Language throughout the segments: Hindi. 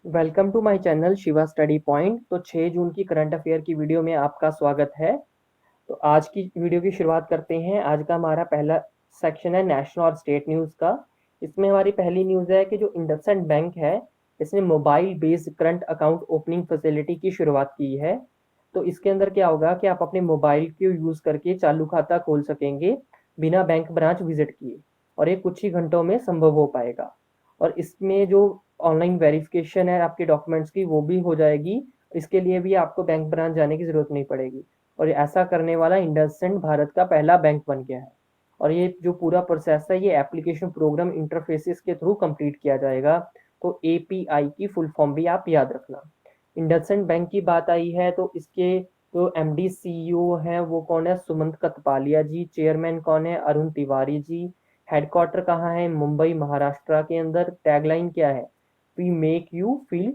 Welcome to my channel Shiva study point. तो 6 जून की करंट अफेयर की वीडियो में आपका स्वागत है। तो आज की वीडियो की शुरुआत करते हैं। आज का हमारा पहला सेक्शन है नेशनल और स्टेट न्यूज़ का। इसमें हमारी पहली न्यूज़ है कि जो इंडसइंड बैंक है इसने mobile based current account opening facility की शुरुआत की है। तो इसके अंदर क्या होगा कि आप अपने मोबाइल को यूज़ करके चालू खाता खोल सकेंगे बिना बैंक ब्रांच विजिट किए, और ये कुछ ही घंटों में संभव हो पाएगा। और इसमें जो ऑनलाइन वेरिफिकेशन है आपके डॉक्यूमेंट्स की वो भी हो जाएगी। इसके लिए भी आपको बैंक ब्रांच जाने की ज़रूरत नहीं पड़ेगी। और ऐसा करने वाला इंडसइंड भारत का पहला बैंक बन गया है। और ये जो पूरा प्रोसेस है ये एप्लीकेशन प्रोग्राम इंटरफेसेस के थ्रू कंप्लीट किया जाएगा। तो एपीआई की फुल फॉर्म भी आप याद रखना। इंडसइंड बैंक की बात आई है तो इसके जो एमडी सीईओ हैं वो कौन है? सुमंत कथपालिया जी। चेयरमैन कौन है? अरुण तिवारी जी। हेडक्वार्टर कहाँ है? मुंबई महाराष्ट्र के अंदर। टैगलाइन क्या है? We make you feel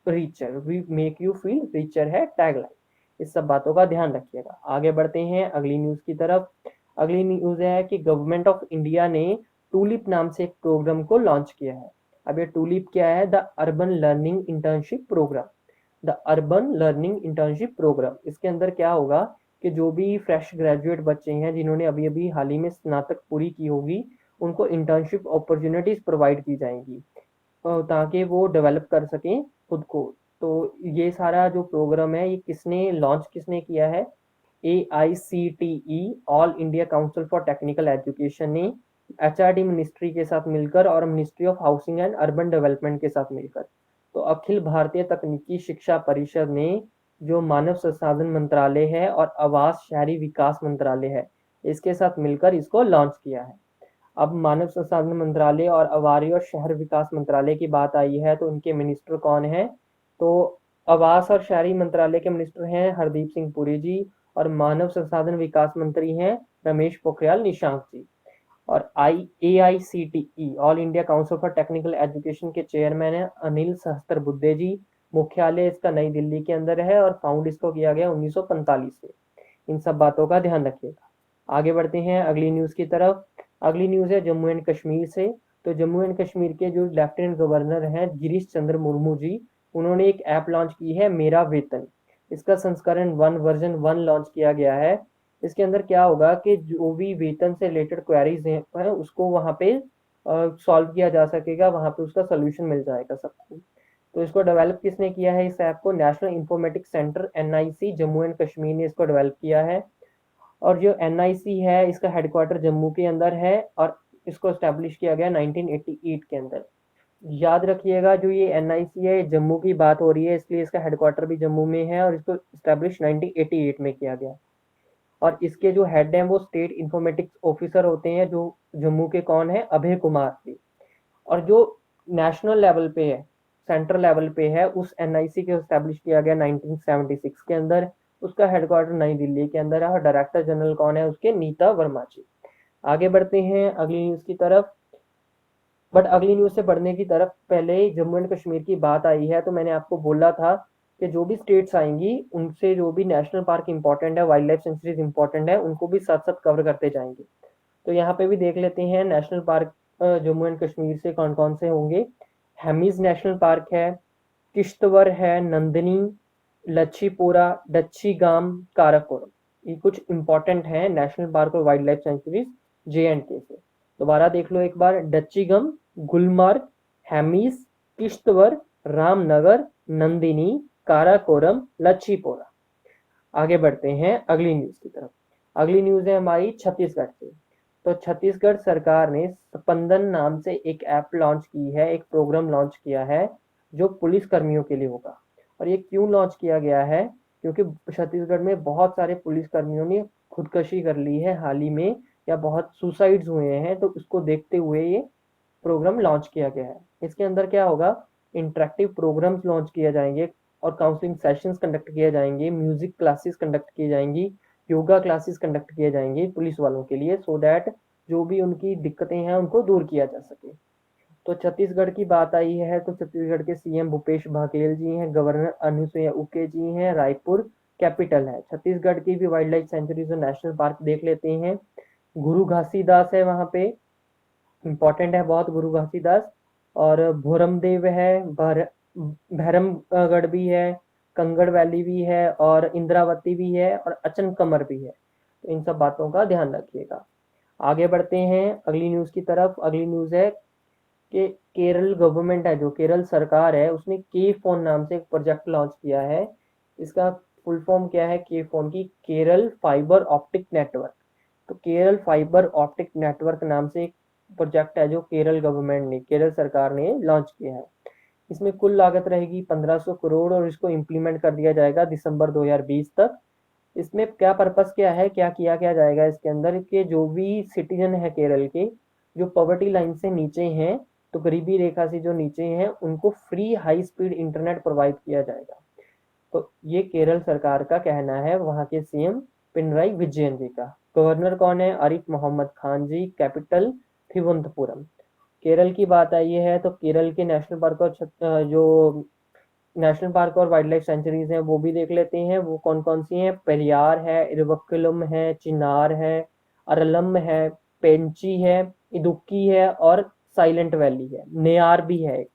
richer. We make you feel richer है टैगलाइन। इस सब बातों का ध्यान रखिएगा। आगे बढ़ते हैं अगली न्यूज़ की तरफ। अगली न्यूज़ है कि गवर्नमेंट ऑफ इंडिया ने टूलिप नाम से एक प्रोग्राम को लॉन्च किया है। अब ये टूलिप क्या है? The urban learning internship programme. The urban learning internship programme, इसके अंदर क्या होगा कि जो भी फ्रेश ग्रेजुएट बच्चे हैं जिन्होंने अभी अभी हाल ही में स्नातक पूरी की होगी उनको इंटर्नशिप अपॉर्चुनिटीज प्रोवाइड की जाएंगी ताकि वो डेवलप कर सकें खुद को। तो ये सारा जो प्रोग्राम है ये किसने लॉन्च किसने किया है? AICTE all India council for technical education ने HRD मिनिस्ट्री के साथ मिलकर और ministry of housing and urban development के साथ मिलकर, तो अखिल भारतीय तकनीकी शिक्षा परिषद ने जो मानव संसाधन मंत्रालय है और आवास शहरी विकास मंत्रालय है इसके साथ मिलकर इसको लॉन्च किया है। अब मानव संसाधन मंत्रालय और आवास और शहर विकास मंत्रालय की बात आई है तो उनके मिनिस्टर कौन है? तो आवास और शहरी मंत्रालय के मिनिस्टर हैं हरदीप सिंह पुरी जी, और मानव संसाधन विकास मंत्री हैं रमेश पोखरियाल निशंक जी। और AICTE all India council for technical education के चेयरमैन हैं अनिल सहस्त्रबुद्धे जी। मुख्यालय इसका नई दिल्ली के अंदर है और फाउंड इसको किया गया 1945 में। इन सब बातों का ध्यान रखिएगा। आगे बढ़ते हैं अगली न्यूज़ की तरफ। अगली न्यूज़ है जम्मू एंड कश्मीर से। तो जम्मू एंड कश्मीर के जो लेफ्टिनेंट गवर्नर हैं गिरीश चंद्र मुर्मू जी, उन्होंने एक ऐप लॉन्च की है मेरा वेतन। इसका संस्करण 1 वर्जन 1 लॉन्च किया गया है। इसके अंदर क्या होगा कि जो भी वेतन से रिलेटेड क्वेरीज हैं उसको वहाँ पे सॉल्व किया जा सकेगा, वहाँ पे उसका सोल्यूशन मिल जाएगा सबको। तो इसको डेवलप किसने किया है? इस ऐप को national informatics centre NIC Jammu and Kashmir ने इसको डेवलप किया है। और जो NIC है इसका हेडक्वार्टर जम्मू के अंदर है और इसको स्टैब्लिश किया गया 1988 के अंदर। याद रखिएगा जो ये NIC है जम्मू की बात हो रही है इसलिए इसका हेडक्वार्टर भी जम्मू में है और इसको स्टैब्लिश 1988 में किया गया। और इसके जो हेड हैं वो स्टेट इंफॉर्मेटिक्स ऑफिसर होते हैं जो जम्मू के कौन है? अभय कुमार जी। और जो नेशनल लेवल पे है, सेंट्रल लेवल पे है, उस NIC को स्टैब्लिश किया गया 1976 के अंदर। उसका हेडक्वार्टर नई दिल्ली के अंदर है और डायरेक्टर जनरल कौन है उसके? नीता वर्मा जी। आगे बढ़ते हैं अगली न्यूज़ की तरफ। बट अगली न्यूज़ से बढ़ने की तरफ पहले जम्मू एंड कश्मीर की बात आई है तो मैंने आपको बोला था कि जो भी स्टेट्स आएंगी उनसे जो भी नेशनल पार्क इंपॉर्टेंट है, वाइल्ड लाइफ सेंचुरीज इंपॉर्टेंट है, उनको भी साथ साथ कवर करते जाएंगे। तो यहाँ पे भी देख लेते हैं national park Jammu and Kashmir से कौन कौन से होंगे। हेमिज नेशनल पार्क है, किश्तवर है, नंदनी, लच्छीपुरा, डच्ची गाम, काराकोरम। ये कुछ इंपॉर्टेंट है नेशनल पार्क और वाइल्ड लाइफ सेंचुरीज JNK से। दोबारा देख लो एक बार। डच्चीगम, गुलमर्ग, हेमिस, किश्तवर, रामनगर, नंदिनी, काराकोरम, लच्छीपुरा। आगे बढ़ते हैं अगली न्यूज की तरफ। अगली न्यूज है हमारी छत्तीसगढ़ से। तो छत्तीसगढ़ सरकार ने स्पंदन नाम से एक ऐप लॉन्च की है, एक प्रोग्राम लॉन्च किया है जो पुलिस कर्मियों के लिए होगा। और ये क्यों लॉन्च किया गया है? क्योंकि छत्तीसगढ़ में बहुत सारे पुलिस कर्मियों ने खुदकशी कर ली है हाल ही में, या बहुत सुसाइड्स हुए हैं, तो उसको देखते हुए ये प्रोग्राम लॉन्च किया गया है। इसके अंदर क्या होगा? इंटरेक्टिव प्रोग्राम्स लॉन्च किए जाएंगे और काउंसलिंग सेशंस कंडक्ट किए जाएंगे, म्यूजिक क्लासेस कंडक्ट की जाएंगी, योगा क्लासेस कंडक्ट किए जाएंगे पुलिस वालों के लिए, सो दैट जो भी उनकी दिक्कतें हैं उनको दूर किया जा सके। तो छत्तीसगढ़ की बात आई है तो छत्तीसगढ़ के CM भूपेश बघेल जी हैं, गवर्नर अनुसुईया उके जी हैं, रायपुर कैपिटल है। छत्तीसगढ़ की भी वाइल्ड लाइफ सेंचुरीज और नेशनल पार्क देख लेते हैं। गुरु घासीदास है वहाँ पे, इंपॉर्टेंट है बहुत गुरु घासीदास। और भोरमदेव है, भैरमगढ़ भी है, कंगड़ वैली भी है और इंद्रावती भी है और अचनकमर भी है। तो इन सब बातों का ध्यान रखिएगा। आगे बढ़ते हैं अगली न्यूज़ की तरफ। अगली न्यूज़ है कि केरल गवर्नमेंट है, जो केरल सरकार है, उसने के फोन नाम से एक प्रोजेक्ट लॉन्च किया है। इसका फुल फॉर्म क्या है के फोन की? Kerala fibre optic network. तो केरल फाइबर ऑप्टिक नेटवर्क नाम से एक प्रोजेक्ट है जो केरल गवर्नमेंट ने, केरल सरकार ने लॉन्च किया है। इसमें कुल लागत रहेगी 1500 करोड़ और इसको इम्प्लीमेंट कर दिया जाएगा दिसंबर 2020 तक। इसमें क्या पर्पस क्या है, क्या किया क्या जाएगा इसके अंदर, कि जो भी सिटीजन है केरल के, जो पॉवर्टी लाइन से नीचे हैं, तो गरीबी रेखा से जो नीचे हैं, उनको free high speed internet provide किया जाएगा। तो ये केरल सरकार का कहना है, वहाँ के सीएम पिनराई विजयन जी का। गवर्नर कौन है? आरिफ मोहम्मद खान जी। कैपिटल थिरुवनंतपुरम। केरल की बात आई है तो केरल के नेशनल पार्क और जो नेशनल पार्क और वाइल्ड लाइफ सेंचुरीज हैं वो भी देख लेते हैं। वो कौन कौन सी हैं? पेरियार है, इरवक्कुलम है, चिनार है, अरलम है, पेंची है, इदुक्की है और साइलेंट वैली है, नेयार भी है एक।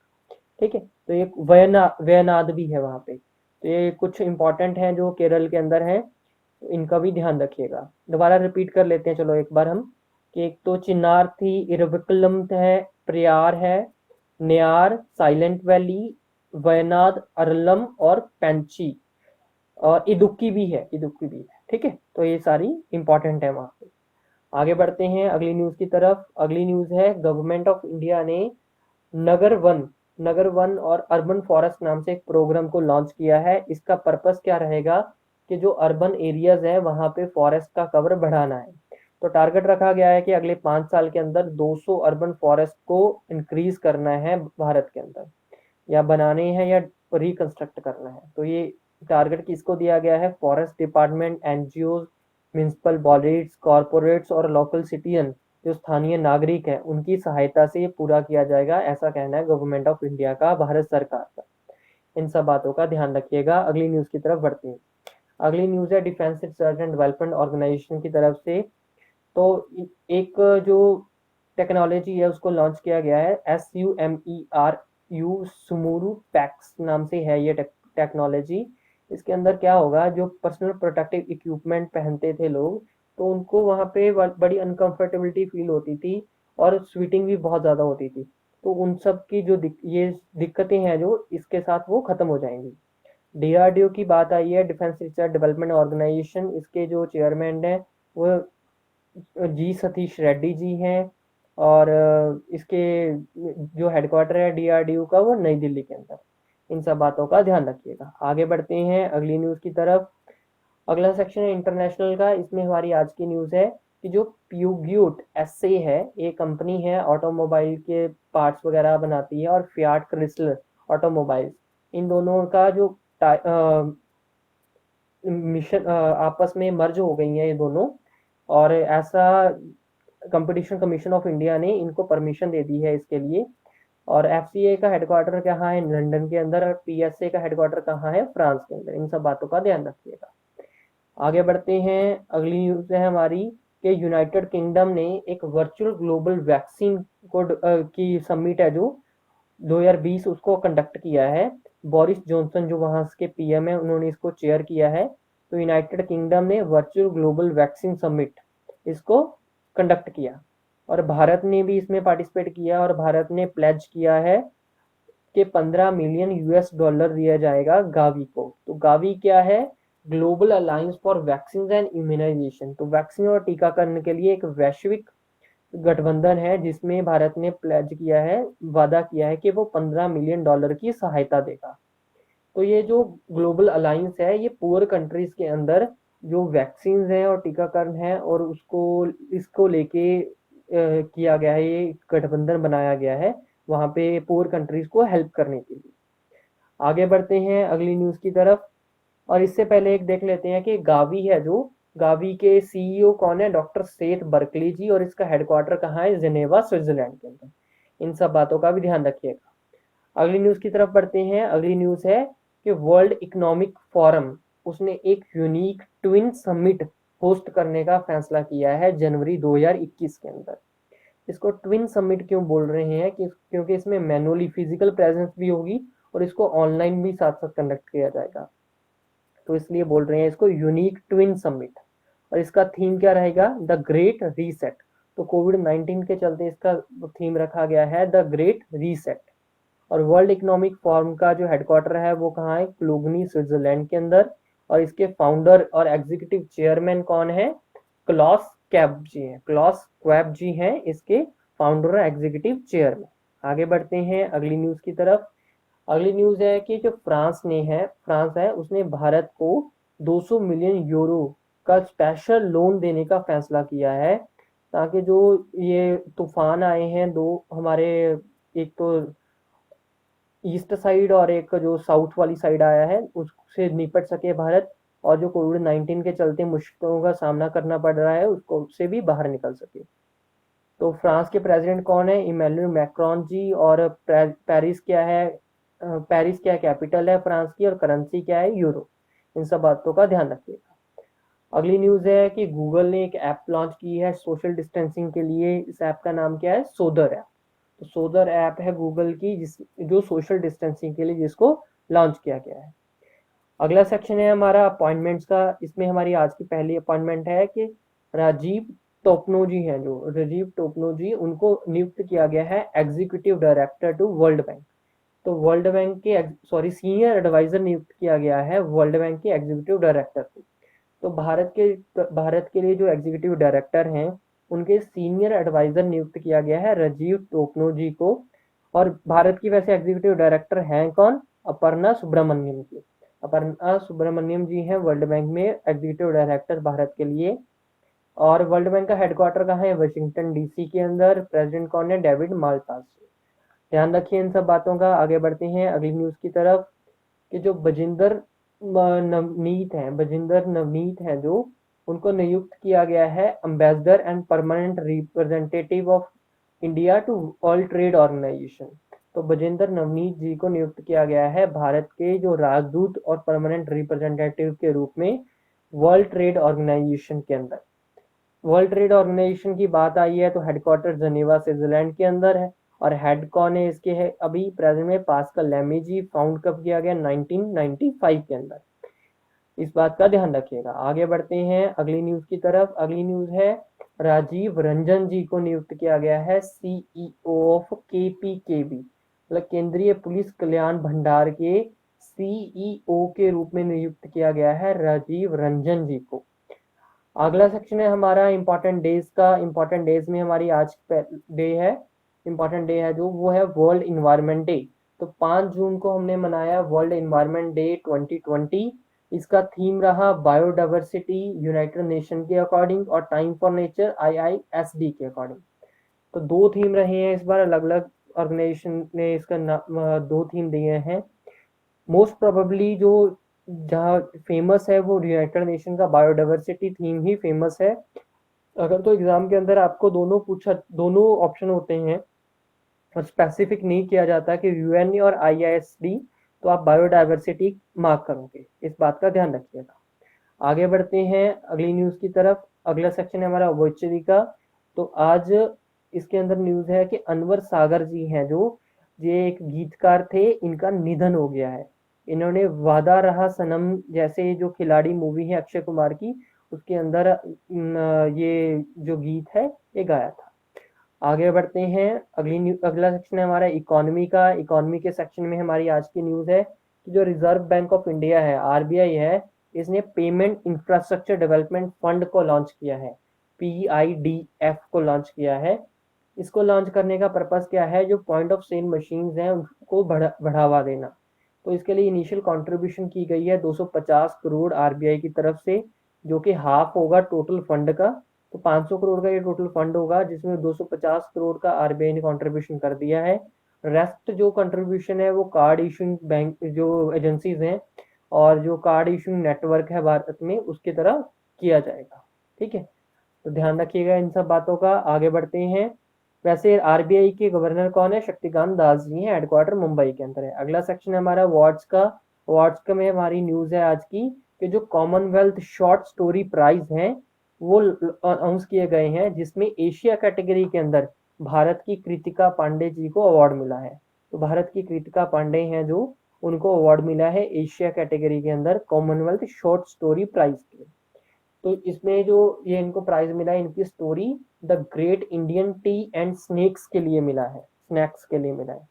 ठीक है, तो एक वयनाद भी है वहाँ पे। तो ये कुछ इंपॉर्टेंट हैं जो केरल के अंदर हैं, तो इनका भी ध्यान रखिएगा। दोबारा रिपीट कर लेते हैं चलो एक बार हम, कि एक तो चिन्नार थी, इरविकुलम है, प्रियार है, नेयार, साइलेंट वैली, वयनाड, अरलम और पेंची, और इदुक्की भी है, इदुक्की भी है। ठीक है, तो ये सारी इंपॉर्टेंट है वहाँ पे। आगे बढ़ते हैं अगली न्यूज़ की तरफ। अगली न्यूज़ है गवर्नमेंट ऑफ इंडिया ने नगर वन नगर वन और अर्बन फॉरेस्ट नाम से एक प्रोग्राम को लॉन्च किया है। इसका पर्पस क्या रहेगा कि जो अर्बन एरियाज हैं वहाँ पे फॉरेस्ट का कवर बढ़ाना है। तो टारगेट रखा गया है कि अगले 5 साल के अंदर 200 अर्बन फॉरेस्ट को इंक्रीज करना है भारत के अंदर, या बनाने हैं या रिकंस्ट्रक्ट करना है। तो ये टारगेट किसको दिया गया है? Forest department, NGO, municipal bodies, corporates और लोकल सिटीजन, जो स्थानीय नागरिक हैं, उनकी सहायता से ये पूरा किया जाएगा, ऐसा कहना है गवर्नमेंट ऑफ इंडिया का, भारत सरकार का। इन सब बातों का ध्यान रखिएगा। अगली न्यूज़ की तरफ बढ़ते हैं। अगली न्यूज़ है defence research and development organisation की तरफ से। तो एक जो टेक्नोलॉजी है उसको लॉन्च किया गया है, SUMERU, सुमुरु पैक्स नाम से है ये टेक्नोलॉजी। इसके अंदर क्या होगा, जो पर्सनल प्रोटेक्टिव इक्विपमेंट पहनते थे लोग, तो उनको वहाँ पे बड़ी अनकंफर्टेबिलिटी फील होती थी और स्वेटिंग भी बहुत ज़्यादा होती थी। तो उन सब की जो ये दिक्कतें हैं जो इसके साथ वो ख़त्म हो जाएंगी। DRDO की बात आई है, डिफेंस रिसर्च डेवलपमेंट ऑर्गेनाइजेशन। इसके जो चेयरमैन है वो जी सतीश रेड्डी जी हैं, और इसके जो हेडक्वार्टर है DRDO का वो नई दिल्ली के अंदर। इन सब बातों का ध्यान रखिएगा। आगे बढ़ते हैं अगली न्यूज़ की तरफ। अगला सेक्शन है इंटरनेशनल का। इसमें हमारी आज की न्यूज़ है कि जो प्यूग्यूट SA है, ये कंपनी है, ऑटोमोबाइल के पार्ट्स वगैरह बनाती है, और फियाट क्रिसलर ऑटोमोबाइल्स, इन दोनों का जो मिशन आपस में मर्ज हो गई हैं ये दोनों, और ऐसा कंपटीशन कमीशन ऑफ इंडिया ने इनको परमिशन दे दी है इसके लिए। और FCA का हेडक्वार्टर कहाँ है? लंदन के अंदर। और PSA का हेडक्वार्टर कहाँ है? फ्रांस के अंदर। इन सब बातों का ध्यान रखिएगा। आगे बढ़ते हैं। अगली न्यूज़ है हमारी कि यूनाइटेड किंगडम ने एक वर्चुअल ग्लोबल वैक्सीन की समिट है जो 2020 उसको कंडक्ट किया है। बोरिस जॉनसन जो वहाँ के PM है, उन्होंने इसको चेयर किया है। तो यूनाइटेड किंगडम ने वर्चुअल ग्लोबल वैक्सीन समिट इसको कंडक्ट किया, और भारत ने भी इसमें पार्टिसिपेट किया, और भारत ने प्लेज किया है कि 15 मिलियन US डॉलर दिया जाएगा गावी को। तो गावी क्या है? Global alliance for vaccine and immunisation. तो वैक्सीन और टीकाकरण के लिए एक वैश्विक गठबंधन है जिसमें भारत ने प्लेज किया है, वादा किया है कि वो 15 मिलियन डॉलर की सहायता देगा। तो ये जो ग्लोबल अलायंस है ये पुअर कंट्रीज के अंदर जो वैक्सीन है और टीकाकरण है, और उसको इसको लेके किया गया है, ये गठबंधन बनाया गया है वहाँ पे पुअर कंट्रीज को हेल्प करने के लिए। आगे बढ़ते हैं अगली न्यूज़ की तरफ। और इससे पहले एक देख लेते हैं कि गावी है, जो गावी के CEO कौन है? डॉक्टर सेथ बर्कली जी, और इसका हेडक्वार्टर कहाँ है? जिनेवा, स्विट्जरलैंड के अंदर। इन सब बातों का भी ध्यान रखिएगा। अगली न्यूज़ की तरफ बढ़ते हैं। अगली न्यूज़ है कि वर्ल्ड इकोनॉमिक फोरम, उसने एक यूनिक ट्विन समिट होस्ट करने का फैसला किया है जनवरी 2021 के अंदर। इसको ट्विन समिट क्यों बोल रहे हैं? कि क्योंकि इसमें मैनुअली फिजिकल प्रेजेंस भी होगी और इसको ऑनलाइन भी साथ साथ कंडक्ट किया जाएगा। तो इसलिए बोल रहे हैं इसको यूनिक ट्विन समिट। और इसका थीम क्या रहेगा? The great reset. तो कोविड-19 के चलते इसका थीम रखा गया है द ग्रेट रीसेट। और वर्ल्ड इकोनॉमिक फोरम का जो हेडक्वार्टर है वो कहाँ है? क्लूगनी, स्विट्जरलैंड के अंदर। और इसके फाउंडर और एग्जीक्यूटिव चेयरमैन कौन है? क्लॉस कैब जी हैं। क्लॉस क्वेब जी हैं इसके फाउंडर और एग्जीक्यूटिव चेयरमैन। आगे बढ़ते हैं अगली न्यूज की तरफ। अगली न्यूज है कि जो फ्रांस है उसने भारत को 200 मिलियन यूरो का स्पेशल लोन देने का फैसला किया है, ताकि जो ये तूफान आए हैं दो हमारे, एक तो ईस्ट साइड और एक जो साउथ वाली साइड आया है, उससे निपट सके भारत, और जो कोविड-19 के चलते मुश्किलों का सामना करना पड़ रहा है उसको उससे भी बाहर निकल सके। तो फ्रांस के प्रेसिडेंट कौन है? इमैनुअल मैक्रोन जी। और पेरिस क्या है? पेरिस क्या कैपिटल है फ्रांस की, और करेंसी क्या है? यूरो। इन सब बातों का ध्यान रखिएगा। अगली न्यूज है कि गूगल ने एक ऐप लॉन्च की है सोशल डिस्टेंसिंग के लिए। इस ऐप का नाम क्या है? सोदर ऐप। तो सोदर ऐप है गूगल की जो सोशल डिस्टेंसिंग के लिए जिसको लॉन्च किया गया है। अगला सेक्शन है हमारा अपॉइंटमेंट्स का। इसमें हमारी आज की पहली अपॉइंटमेंट है कि राजीव टोपनोजी हैं, जो राजीव टोपनोजी, उनको नियुक्त किया गया है executive director to World Bank. तो वर्ल्ड बैंक के सीनियर एडवाइजर नियुक्त किया गया है वर्ल्ड बैंक के एग्जीक्यूटिव डायरेक्टर को। तो भारत के लिए जो एग्जीक्यूटिव डायरेक्टर हैं उनके सीनियर एडवाइजर नियुक्त किया गया है राजीव टोपनोजी को। और भारत की वैसे एग्जीक्यूटिव डायरेक्टर हैं कौन? अपर्णा सुब्रमण्यम जी। अपर्णा सुब्रमण्यम जी हैं वर्ल्ड बैंक में एग्जीक्यूटिव डायरेक्टर भारत के लिए। और वर्ल्ड बैंक का हेडक्वार्टर कहाँ है? वाशिंगटन डीसी के अंदर। प्रेसिडेंट कौन है? David Malpass. ध्यान रखिए इन सब बातों का। आगे बढ़ते हैं अगली न्यूज की तरफ कि जो बजिंदर नवनीत हैं जो, उनको नियुक्त किया गया है ambassador and permanent representative of India to World Trade Organisation. तो बजिंदर नवनीत जी को नियुक्त किया गया है भारत के जो राजदूत और परमानेंट रिप्रेजेंटेटिव के रूप में वर्ल्ड ट्रेड ऑर्गेनाइजेशन के अंदर। वर्ल्ड ट्रेड ऑर्गेनाइजेशन की बात आई है तो हेडक्वार्टर जनेवा स्विट्जरलैंड के अंदर है। और हेड कौन है इसके? है अभी प्रेजेंट में पास्कल लैमी जी। फाउंड कब किया गया? 1995 के अंदर। इस बात का ध्यान रखिएगा। आगे बढ़ते हैं अगली न्यूज की तरफ। अगली न्यूज है राजीव रंजन जी को नियुक्त किया गया है सीईओ ऑफ केपीकेबी, मतलब केंद्रीय पुलिस कल्याण भंडार के सीईओ के रूप में नियुक्त किया गया है राजीव रंजन जी को। अगला सेक्शन है हमारा इंपॉर्टेंट डेज का। इंपॉर्टेंट डेज में हमारी आज डे है, इंपॉर्टेंट डे है जो वो है वर्ल्ड इन्वायरमेंट डे। तो 5 जून को हमने मनाया वर्ल्ड इन्वायरमेंट डे 2020। इसका थीम रहा बायोडाइवर्सिटी यूनाइटेड नेशन के अकॉर्डिंग और टाइम फॉर नेचर IISD के अकॉर्डिंग। तो 2 थीम रहे हैं इस बार, अलग अलग ऑर्गेनाइजेशन ने इसका 2 थीम दिए हैं। मोस्ट प्रोबेबली जो जहाँ फेमस है वो यूनाइटेड नेशन का बायोडाइवर्सिटी थीम ही फेमस है। अगर तो एग्जाम के अंदर आपको दोनों ऑप्शन होते हैं और स्पेसिफिक नहीं किया जाता कि UN और IISD, तो आप बायोडाइवर्सिटी मार्क करोगे। इस बात का ध्यान रखिएगा। आगे बढ़ते हैं अगली न्यूज की तरफ। अगला सेक्शन है हमारा ऑब्चरी का। तो आज इसके अंदर न्यूज है कि अनवर सागर जी हैं जो ये एक गीतकार थे, इनका निधन हो गया है। इन्होंने वादा रहा सनम जैसे जो खिलाड़ी मूवी है अक्षय कुमार की, उसके अंदर ये जो गीत है ये गाया था। आगे बढ़ते हैं अगला सेक्शन है हमारा इकोनॉमी का। इकोनॉमी के सेक्शन में हमारी आज की न्यूज है कि जो रिजर्व बैंक ऑफ इंडिया है RBI है, इसने पेमेंट इंफ्रास्ट्रक्चर डेवलपमेंट फंड को लॉन्च किया है, PIDF को लॉन्च किया है। इसको लॉन्च करने का पर्पस क्या है? जो पॉइंट ऑफ सेल मशीन्स हैं उनको बढ़ावा देना। तो इसके लिए इनिशियल कंट्रीब्यूशन की गई है 250 करोड़ RBI की तरफ से, जो कि हाफ होगा टोटल फंड का। तो 500 करोड़ का ये टोटल फंड होगा, जिसमें 250 करोड़ का RBI ने कंट्रीब्यूशन कर दिया है। रेस्ट जो कंट्रीब्यूशन है वो कार्ड इशूइंग बैंक जो एजेंसीज हैं और जो कार्ड इशूइंग नेटवर्क है भारत में उसकी तरह किया जाएगा। ठीक है, तो ध्यान रखिएगा इन सब बातों का। आगे बढ़ते हैं। वैसे RBI के गवर्नर कौन है? शक्तिकांत दास जी हैं, हेडक्वार्टर मुंबई के अंदर है। अगला सेक्शन है हमारा अवार्ड्स का। अवार्ड्स का में हमारी न्यूज है आज की कि जो कॉमनवेल्थ शॉर्ट स्टोरी प्राइज हैं वो अनाउंस किए गए हैं, जिसमें एशिया कैटेगरी के अंदर भारत की कृतिका पांडे जी को अवार्ड मिला है। तो भारत की कृतिका पांडे हैं जो उनको अवार्ड मिला है एशिया कैटेगरी के अंदर कॉमनवेल्थ शॉर्ट स्टोरी प्राइज के। तो इसमें जो ये इनको प्राइज मिला है, इनकी story the great Indian T and snacks के लिए मिला है, स्नैक्स के लिए मिला है।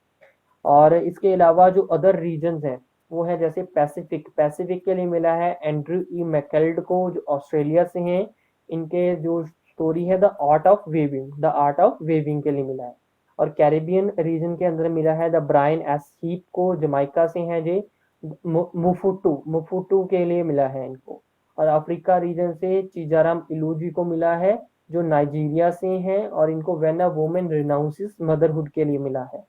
और इसके अलावा जो अदर रीजन्स हैं वो है जैसे पैसिफिक के लिए मिला है एंड्रू ई मैकेल्ड को, जो ऑस्ट्रेलिया से हैं। इनके जो स्टोरी है द आर्ट ऑफ वेविंग के लिए मिला है। और कैरेबियन रीजन के अंदर मिला है द ब्रायन एस हीप को, जमाइका से हैं जे, मुफुटू के लिए मिला है इनको। और अफ्रीका रीजन से चीजाराम इलूजी को मिला है, जो नाइजीरिया से हैं, और इनको when a woman renounces motherhood के लिए मिला है।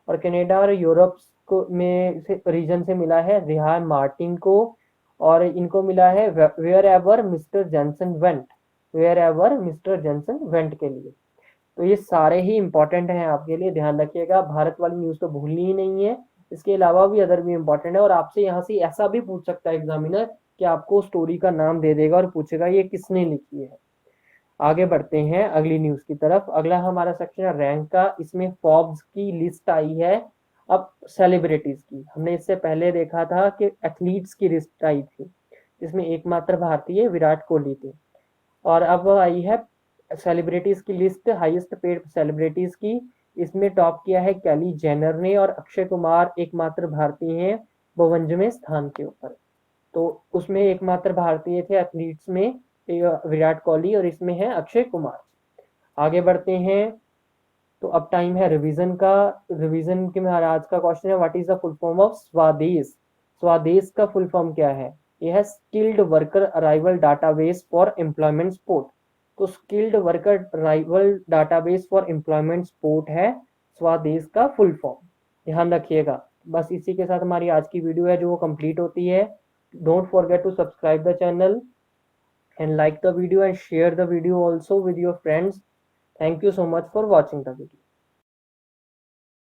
और कनाडा और यूरोप को में से रीजन से मिला है रिहान मार्टिन को, और इनको मिला है wherever Mr Jensen went के लिए। तो ये सारे ही इंपॉर्टेंट हैं आपके लिए, ध्यान रखिएगा। भारत वाली न्यूज़ तो भूलनी ही नहीं है, इसके अलावा भी अदर भी इंपॉर्टेंट है। और आपसे यहाँ से ऐसा भी पूछ सकता है एग्जामिनर कि आपको स्टोरी का नाम दे देगा और पूछेगा ये किसने लिखी है। आगे बढ़ते हैं अगली न्यूज़ की तरफ। अगला हमारा सेक्शन है रैंक का। इसमें फोर्ब्स की लिस्ट आई है अब सेलिब्रिटीज की। हमने इससे पहले देखा था कि एथलीट्स की लिस्ट आई थी, इसमें एकमात्र भारतीय विराट कोहली थे। और अब आई है सेलिब्रिटीज की लिस्ट, हाईएस्ट पेड सेलिब्रिटीज की। इसमें टॉप किया है कैली जेनर ने, और अक्षय कुमार एकमात्र भारतीय हैं 52वें स्थान के ऊपर। तो उसमें एकमात्र भारतीय थे एथलीट्स में विराट कोहली, और इसमें है अक्षय कुमार। आगे बढ़ते हैं। तो अब टाइम है रिवीजन का। रिवीजन के में आज का क्वेश्चन है what is the full form of SWADES. SWADES का फुल फॉर्म क्या है? यह है skilled worker arrival database for employment support. तो skilled worker arrival database for employment support है स्वादेश का फुल फॉर्म, ध्यान रखिएगा। बस इसी के साथ हमारी आज की वीडियो है जो वो कंप्लीट होती है। Don't forget to subscribe the channel and like the video and share the video also with your friends. Thank you so much for watching the video.